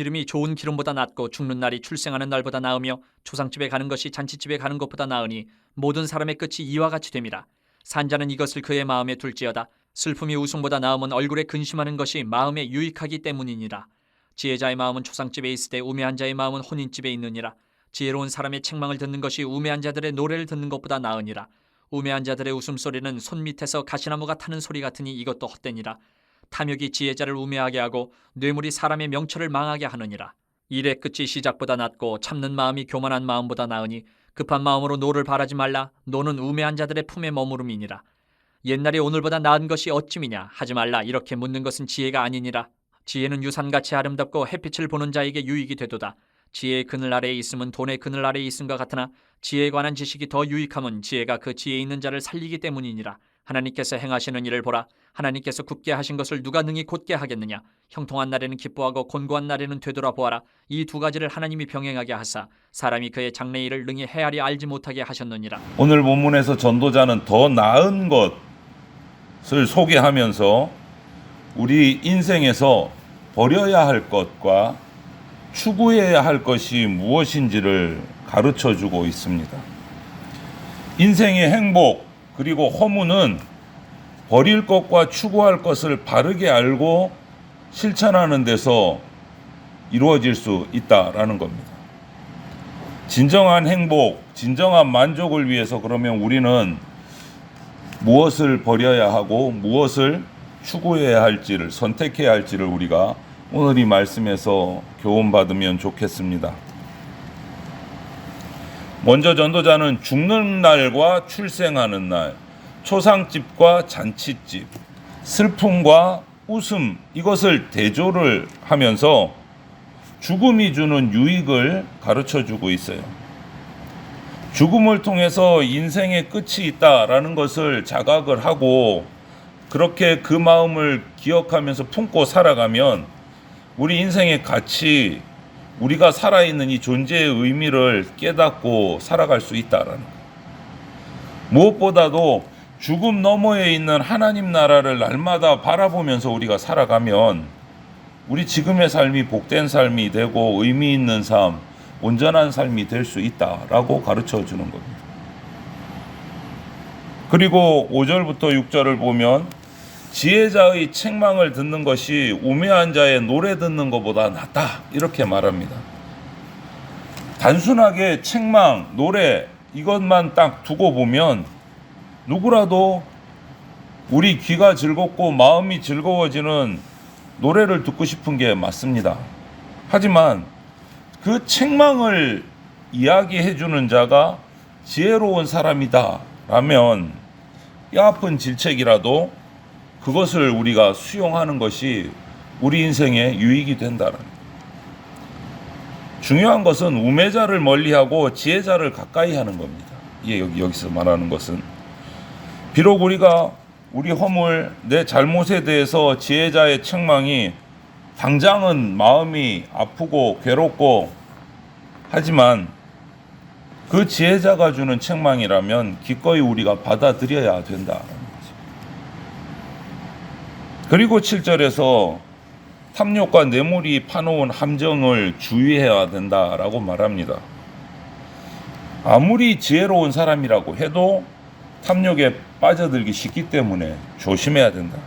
이름이 좋은 기름보다 낫고 죽는 날이 출생하는 날보다 나으며 조상집에 가는 것이 잔치집에 가는 것보다 나으니 모든 사람의 끝이 이와 같이 됨이라. 산자는 이것을 그의 마음에 둘지어다. 슬픔이 웃음보다 나음은 얼굴에 근심하는 것이 마음에 유익하기 때문이니라. 지혜자의 마음은 초상집에 있으되 우매한 자의 마음은 혼인집에 있느니라. 지혜로운 사람의 책망을 듣는 것이 우매한 자들의 노래를 듣는 것보다 나으니라. 우매한 자들의 웃음소리는 손 밑에서 가시나무가 타는 소리 같으니 이것도 헛되니라. 탐욕이 지혜자를 우매하게 하고 뇌물이 사람의 명철을 망하게 하느니라. 일의 끝이 시작보다 낫고 참는 마음이 교만한 마음보다 나으니 급한 마음으로 노를 바라지 말라. 노는 우매한 자들의 품에 머무름이니라. 옛날이 오늘보다 나은 것이 어찌미냐 하지 말라. 이렇게 묻는 것은 지혜가 아니니라. 지혜는 유산같이 아름답고 햇빛을 보는 자에게 유익이 되도다. 지혜의 그늘 아래에 있음은 돈의 그늘 아래에 있음과 같으나 지혜에 관한 지식이 더 유익함은 지혜가 그 지혜에 있는 자를 살리기 때문이니라. 하나님께서 행하시는 일을 보라. 하나님께서 굳게 하신 것을 누가 능히 곧게 하겠느냐. 형통한 날에는 기뻐하고 곤고한 날에는 되돌아보아라. 이 두 가지를 하나님이 병행하게 하사 사람이 그의 장래 일을 능히 헤아려 알지 못하게 하셨느니라. 오늘 본문에서 전도자는 더 나은 것을 소개하면서 우리 인생에서 버려야 할 것과 추구해야 할 것이 무엇인지를 가르쳐주고 있습니다. 인생의 행복 그리고 허무는 버릴 것과 추구할 것을 바르게 알고 실천하는 데서 이루어질 수 있다라는 겁니다. 진정한 행복, 진정한 만족을 위해서 그러면 우리는 무엇을 버려야 하고 무엇을 추구해야 할지를 선택해야 할지를 우리가 오늘 이 말씀에서 교훈받으면 좋겠습니다. 먼저 전도자는 죽는 날과 출생하는 날, 초상집과 잔치집, 슬픔과 웃음 이것을 대조를 하면서 죽음이 주는 유익을 가르쳐주고 있어요. 죽음을 통해서 인생의 끝이 있다라는 것을 자각을 하고 그렇게 그 마음을 기억하면서 품고 살아가면 우리 인생의 가치, 우리가 살아있는 이 존재의 의미를 깨닫고 살아갈 수 있다라는 거예요. 무엇보다도 죽음 너머에 있는 하나님 나라를 날마다 바라보면서 우리가 살아가면 우리 지금의 삶이 복된 삶이 되고 의미 있는 삶, 온전한 삶이 될 수 있다라고 가르쳐 주는 겁니다. 그리고 5절부터 6절을 보면 지혜자의 책망을 듣는 것이 우매한 자의 노래 듣는 것보다 낫다 이렇게 말합니다. 단순하게 책망, 노래 이것만 딱 두고 보면 누구라도 우리 귀가 즐겁고 마음이 즐거워지는 노래를 듣고 싶은 게 맞습니다. 하지만 그 책망을 이야기해 주는 자가 지혜로운 사람이다 라면 뼈아픈 질책이라도 그것을 우리가 수용하는 것이 우리 인생의 유익이 된다는 거예요. 중요한 것은 우매자를 멀리하고 지혜자를 가까이 하는 겁니다. 이게 여기서 말하는 것은 비록 우리가 우리 허물, 내 잘못에 대해서 지혜자의 책망이 당장은 마음이 아프고 괴롭고 하지만 그 지혜자가 주는 책망이라면 기꺼이 우리가 받아들여야 된다는 거죠. 그리고 7절에서 탐욕과 뇌물이 파놓은 함정을 주의해야 된다라고 말합니다. 아무리 지혜로운 사람이라고 해도 탐욕에 빠져들기 쉽기 때문에 조심해야 된다.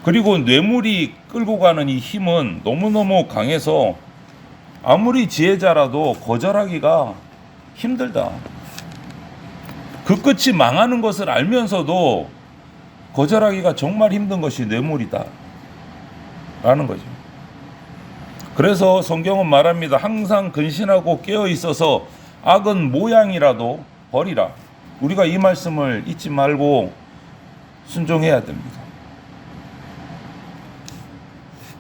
그리고 뇌물이 끌고 가는 이 힘은 너무너무 강해서 아무리 지혜자라도 거절하기가 힘들다. 그 끝이 망하는 것을 알면서도 거절하기가 정말 힘든 것이 뇌물이다 라는 거죠. 그래서 성경은 말합니다. 항상 근신하고 깨어 있어서 악은 모양이라도 버리라. 우리가 이 말씀을 잊지 말고 순종해야 됩니다.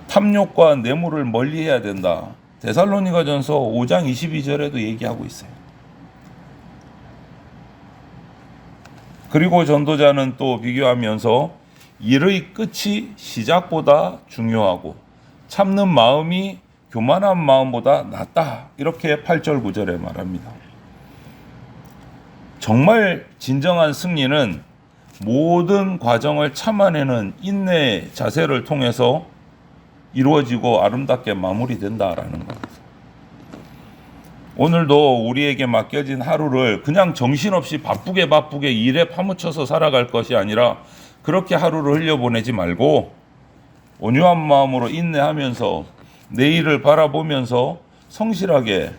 탐욕과 뇌물을 멀리해야 된다. 데살로니가전서 5장 22절에도 얘기하고 있어요. 그리고 전도자는 또 비교하면서 일의 끝이 시작보다 중요하고 참는 마음이 교만한 마음보다 낫다. 이렇게 8절 9절에 말합니다. 정말 진정한 승리는 모든 과정을 참아내는 인내의 자세를 통해서 이루어지고 아름답게 마무리된다라는 겁니다. 오늘도 우리에게 맡겨진 하루를 그냥 정신없이 바쁘게 일에 파묻혀서 살아갈 것이 아니라 그렇게 하루를 흘려보내지 말고 온유한 마음으로 인내하면서 내일을 바라보면서 성실하게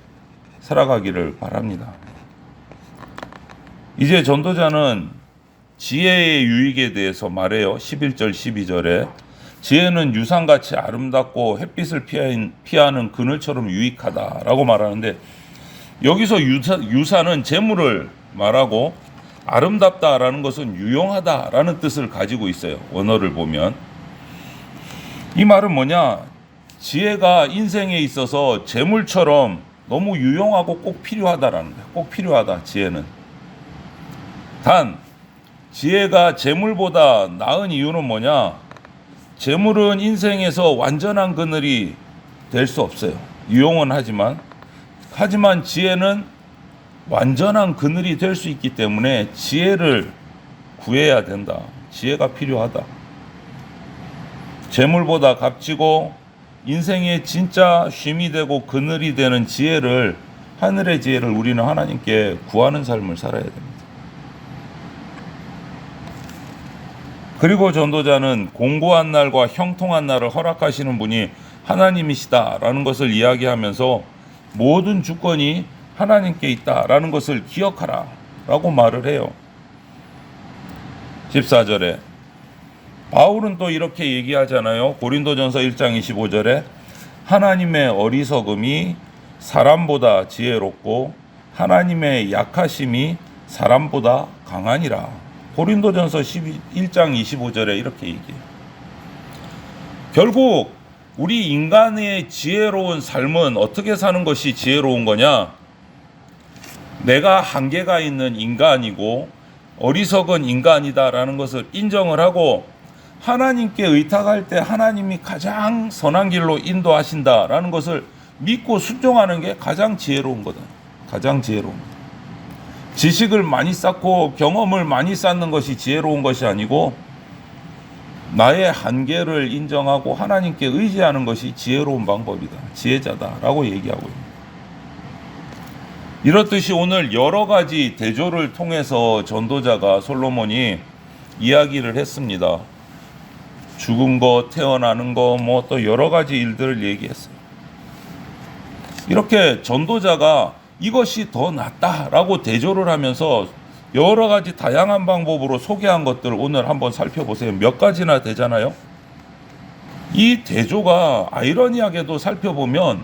살아가기를 바랍니다. 이제 전도자는 지혜의 유익에 대해서 말해요. 11절 12절에 지혜는 유산같이 아름답고 햇빛을 피하는 그늘처럼 유익하다라고 말하는데, 여기서 유산은 재물을 말하고 아름답다라는 것은 유용하다라는 뜻을 가지고 있어요. 원어를 보면 이 말은 뭐냐, 지혜가 인생에 있어서 재물처럼 너무 유용하고 꼭 필요하다라는 거예요. 꼭 필요하다. 지혜는. 단 지혜가 재물보다 나은 이유는 뭐냐, 재물은 인생에서 완전한 그늘이 될 수 없어요. 유용은 하지만 지혜는 완전한 그늘이 될 수 있기 때문에 지혜를 구해야 된다. 지혜가 필요하다. 재물보다 값지고 인생의 진짜 쉼이 되고 그늘이 되는 지혜를, 하늘의 지혜를 우리는 하나님께 구하는 삶을 살아야 됩니다. 그리고 전도자는 공고한 날과 형통한 날을 허락하시는 분이 하나님이시다라는 것을 이야기하면서 모든 주권이 하나님께 있다라는 것을 기억하라 라고 말을 해요. 14절에 바울은 또 이렇게 얘기하잖아요. 고린도전서 1장 25절에 하나님의 어리석음이 사람보다 지혜롭고 하나님의 약하심이 사람보다 강하니라. 고린도전서 1장 25절에 이렇게 얘기해요. 결국 우리 인간의 지혜로운 삶은 어떻게 사는 것이 지혜로운 거냐? 내가 한계가 있는 인간이고 어리석은 인간이다라는 것을 인정을 하고 하나님께 의탁할 때 하나님이 가장 선한 길로 인도하신다라는 것을 믿고 순종하는 게 가장 지혜로운 거다. 가장 지혜로운 거다. 지식을 많이 쌓고 경험을 많이 쌓는 것이 지혜로운 것이 아니고 나의 한계를 인정하고 하나님께 의지하는 것이 지혜로운 방법이다. 지혜자다라고 얘기하고 있습니다. 이렇듯이 오늘 여러 가지 대조를 통해서 전도자가 솔로몬이 이야기를 했습니다. 죽은 거, 태어나는 거, 뭐 또 여러 가지 일들을 얘기했어요. 이렇게 전도자가 이것이 더 낫다라고 대조를 하면서 여러 가지 다양한 방법으로 소개한 것들을 오늘 한번 살펴보세요. 몇 가지나 되잖아요. 이 대조가 아이러니하게도 살펴보면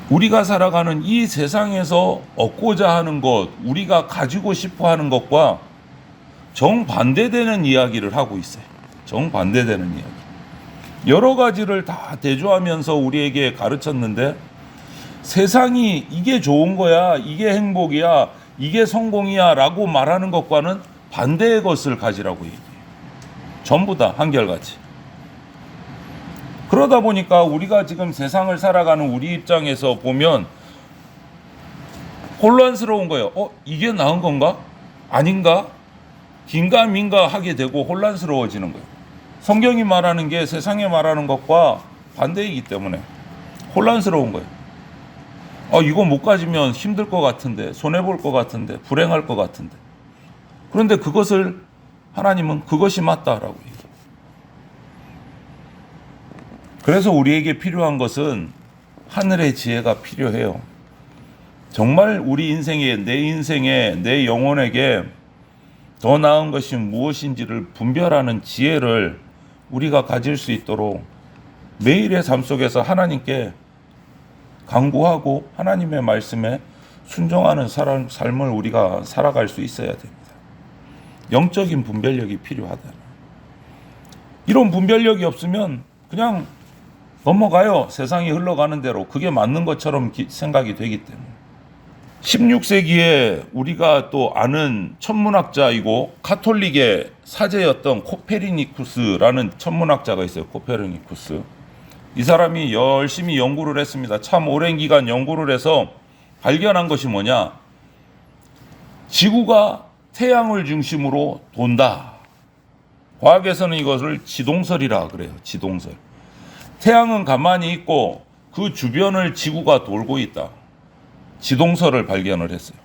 우리가 살아가는 이 세상에서 얻고자 하는 것, 우리가 가지고 싶어 하는 것과 정반대되는 이야기를 하고 있어요. 정반대되는 이야기. 여러 가지를 다 대조하면서 우리에게 가르쳤는데 세상이 이게 좋은 거야, 이게 행복이야, 이게 성공이야 라고 말하는 것과는 반대의 것을 가지라고 얘기해요. 전부 다 한결같이. 그러다 보니까 우리가 지금 세상을 살아가는 우리 입장에서 보면 혼란스러운 거예요. 이게 나은 건가? 아닌가? 긴가민가 하게 되고 혼란스러워지는 거예요. 성경이 말하는 게 세상에 말하는 것과 반대이기 때문에 혼란스러운 거예요. 이거 못 가지면 힘들 것 같은데, 손해볼 것 같은데, 불행할 것 같은데. 그런데 그것을 하나님은 그것이 맞다라고 얘기해요. 그래서 우리에게 필요한 것은 하늘의 지혜가 필요해요. 정말 우리 인생에, 내 영혼에게 더 나은 것이 무엇인지를 분별하는 지혜를 우리가 가질 수 있도록 매일의 삶 속에서 하나님께 간구하고 하나님의 말씀에 순종하는 삶을 우리가 살아갈 수 있어야 됩니다. 영적인 분별력이 필요하다. 이런 분별력이 없으면 그냥 넘어가요. 세상이 흘러가는 대로. 그게 맞는 것처럼 생각이 되기 때문에. 16세기에 우리가 또 아는 천문학자이고 가톨릭의 사제였던 코페르니쿠스라는 천문학자가 있어요. 코페르니쿠스. 이 사람이 열심히 연구를 했습니다. 참 오랜 기간 연구를 해서 발견한 것이 뭐냐? 지구가 태양을 중심으로 돈다. 과학에서는 이것을 지동설이라 그래요. 지동설. 태양은 가만히 있고 그 주변을 지구가 돌고 있다. 지동설을 발견을 했어요.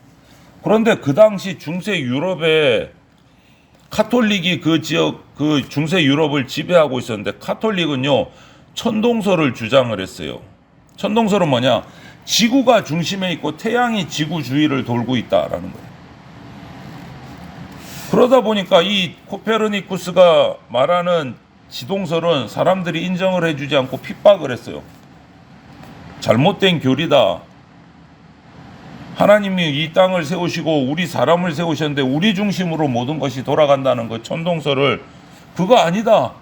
그런데 그 당시 중세 유럽에 카톨릭이 그 지역, 그 중세 유럽을 지배하고 있었는데 카톨릭은요, 천동설을 주장을 했어요. 천동설은 뭐냐? 지구가 중심에 있고 태양이 지구 주위를 돌고 있다라는 거예요. 그러다 보니까 이 코페르니쿠스가 말하는 지동설은 사람들이 인정을 해주지 않고 핍박을 했어요. 잘못된 교리다. 하나님이 이 땅을 세우시고 우리 사람을 세우셨는데 우리 중심으로 모든 것이 돌아간다는 그 천동설을, 그거 아니다.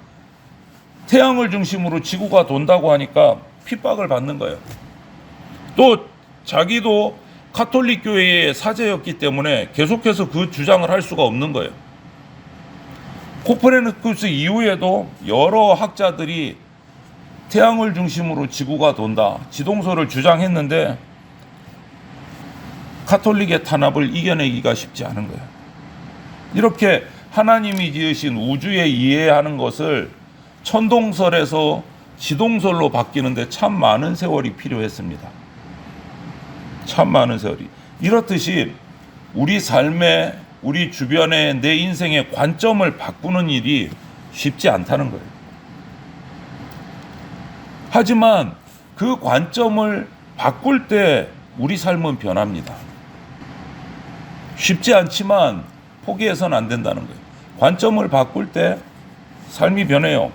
태양을 중심으로 지구가 돈다고 하니까 핍박을 받는 거예요. 또 자기도 카톨릭 교회의 사제였기 때문에 계속해서 그 주장을 할 수가 없는 거예요. 코페르니쿠스 이후에도 여러 학자들이 태양을 중심으로 지구가 돈다, 지동설을 주장했는데 카톨릭의 탄압을 이겨내기가 쉽지 않은 거예요. 이렇게 하나님이 지으신 우주에 이해하는 것을 천동설에서 지동설로 바뀌는데 참 많은 세월이 필요했습니다. 참 많은 세월이. 이렇듯이 우리 삶에, 우리 주변에, 내 인생의 관점을 바꾸는 일이 쉽지 않다는 거예요. 하지만 그 관점을 바꿀 때 우리 삶은 변합니다. 쉽지 않지만 포기해서는 안 된다는 거예요. 관점을 바꿀 때 삶이 변해요.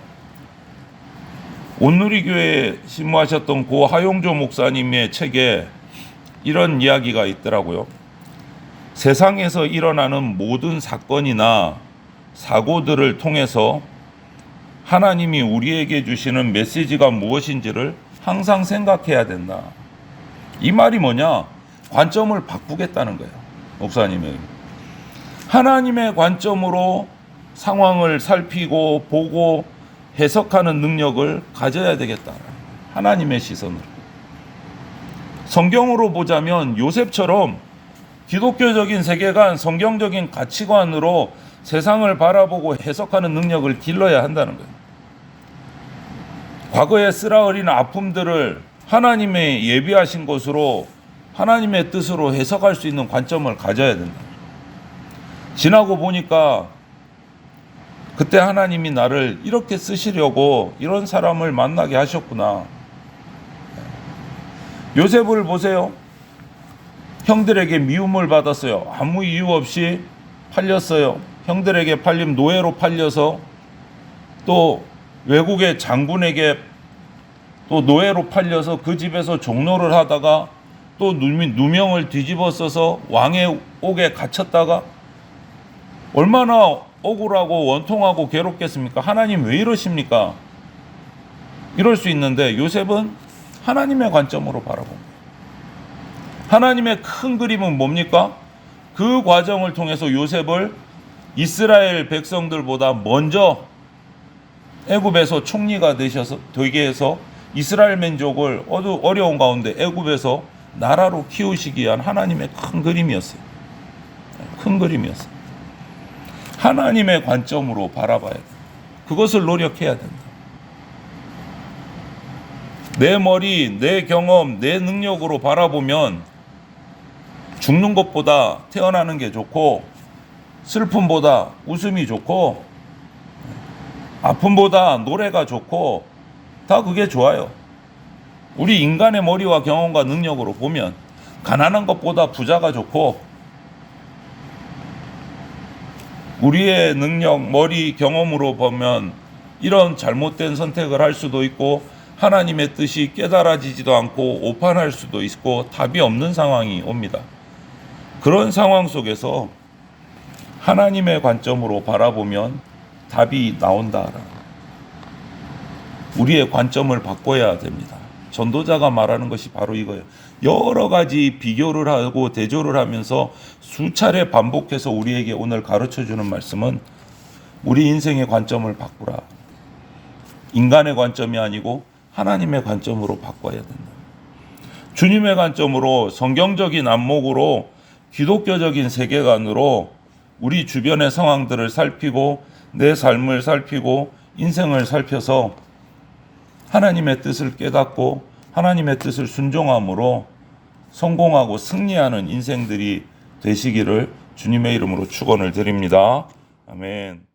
온누리교회에 신무하셨던 고 하용조 목사님의 책에 이런 이야기가 있더라고요. 세상에서 일어나는 모든 사건이나 사고들을 통해서 하나님이 우리에게 주시는 메시지가 무엇인지를 항상 생각해야 된다. 이 말이 뭐냐? 관점을 바꾸겠다는 거예요. 목사님이 하나님의 관점으로 상황을 살피고 보고 해석하는 능력을 가져야 되겠다. 하나님의 시선으로. 성경으로 보자면 요셉처럼 기독교적인 세계관, 성경적인 가치관으로 세상을 바라보고 해석하는 능력을 길러야 한다는 거예요. 과거에 쓰라어린 아픔들을 하나님의 예비하신 것으로, 하나님의 뜻으로 해석할 수 있는 관점을 가져야 된다. 지나고 보니까 그때 하나님이 나를 이렇게 쓰시려고 이런 사람을 만나게 하셨구나. 요셉을 보세요. 형들에게 미움을 받았어요. 아무 이유 없이 팔렸어요. 형들에게 팔림, 노예로 팔려서 또 외국의 장군에게 또 노예로 팔려서 그 집에서 종로를 하다가 또 누명을 뒤집어 써서 왕의 옥에 갇혔다가 얼마나 억울하고 원통하고 괴롭겠습니까? 하나님 왜 이러십니까? 이럴 수 있는데 요셉은 하나님의 관점으로 바라봅니다. 하나님의 큰 그림은 뭡니까? 그 과정을 통해서 요셉을 이스라엘 백성들보다 먼저 애굽에서 총리가 되게 해서 이스라엘 민족을 어려운 가운데 애굽에서 나라로 키우시기 위한 하나님의 큰 그림이었어요. 큰 그림이었어요. 하나님의 관점으로 바라봐야 돼요. 그것을 노력해야 된다. 내 머리, 내 경험, 내 능력으로 바라보면 죽는 것보다 태어나는 게 좋고, 슬픔보다 웃음이 좋고, 아픔보다 노래가 좋고, 다 그게 좋아요. 우리 인간의 머리와 경험과 능력으로 보면 가난한 것보다 부자가 좋고, 우리의 능력, 머리, 경험으로 보면 이런 잘못된 선택을 할 수도 있고 하나님의 뜻이 깨달아지지도 않고 오판할 수도 있고 답이 없는 상황이 옵니다. 그런 상황 속에서 하나님의 관점으로 바라보면 답이 나온다. 우리의 관점을 바꿔야 됩니다. 전도자가 말하는 것이 바로 이거예요. 여러 가지 비교를 하고 대조를 하면서 수차례 반복해서 우리에게 오늘 가르쳐주는 말씀은 우리 인생의 관점을 바꾸라. 인간의 관점이 아니고 하나님의 관점으로 바꿔야 된다. 주님의 관점으로, 성경적인 안목으로, 기독교적인 세계관으로 우리 주변의 상황들을 살피고 내 삶을 살피고 인생을 살펴서 하나님의 뜻을 깨닫고 하나님의 뜻을 순종함으로 성공하고 승리하는 인생들이 되시기를 주님의 이름으로 축원을 드립니다. 아멘.